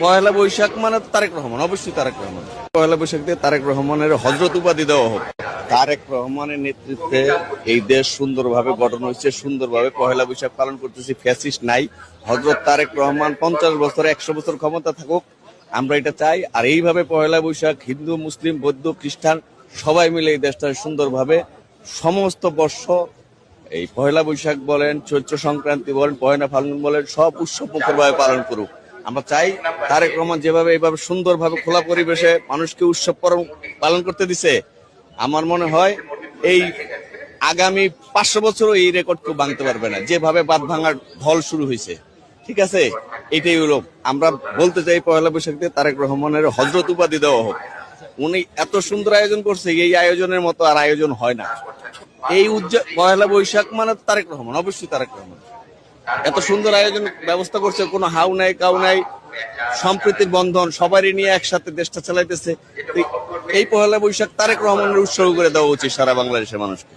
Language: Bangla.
পয়লা বৈশাখ মানে তারেক রহমান, অবশ্যই তারেক রহমান। পয়লা বৈশাখ দিয়ে তারেক রহমানের হযরত উপাধি দেওয়া হোক। তারেক রহমানের নেতৃত্বে এই দেশ সুন্দরভাবে গঠন হয়েছে, সুন্দরভাবে পয়লা বৈশাখ পালন করতেছি। ফ্যাসিস্ট নাই। হযরত তারেক রহমান 50 বছর 100 বছর ক্ষমতা থাকুক, আমরা এটা চাই। আর এইভাবে পয়লা বৈশাখ হিন্দু, মুসলিম, বৌদ্ধ, খ্রিস্টান সবাই মিলে এই দেশটা সুন্দরভাবে সমস্ত বর্ষ এই পয়লা বৈশাখ বলেন, চৈত্র সংক্রান্তি বলেন, পয়লা ফাল্গুন বলেন, সব উৎসব মুখরভাবে পালন করুক। আমরা চাই তারেক রহমান যেভাবে এইভাবে সুন্দরভাবে খোলা পরিবেশে মানুষকে উৎসব পালন করতে দিছে, আমার মনে হয় এই আগামী 500 বছরও এই রেকর্ড কেউ ভাঙতে পারবে না, যেভাবে বাঁধ ভাঙার ঢল শুরু হয়েছে। ঠিক আছে, এটাই হলো আমরা বলতে চাই পয়লা বৈশাখ দিয়ে তারেক রহমানের হযরত উপাধি দেওয়া হোক। উনি এত সুন্দর আয়োজন করছে, এই আয়োজনের মতো আর আয়োজন হয় না। এই পয়লা বৈশাখ মানে তারেক রহমান, অবশ্যই তারেক রহমান। এত সুন্দর আয়োজন ব্যবস্থা করছে, কোনো হাউ নাই কাউ নাই, সম্প্রীতির বন্ধন, সবারই নিয়ে একসাথে দেশটা চালাইতেছে। এই পয়লা বৈশাখ তারেক রহমানের উৎসর্গ করে দেওয়া উচিত সারা বাংলাদেশের মানুষকে।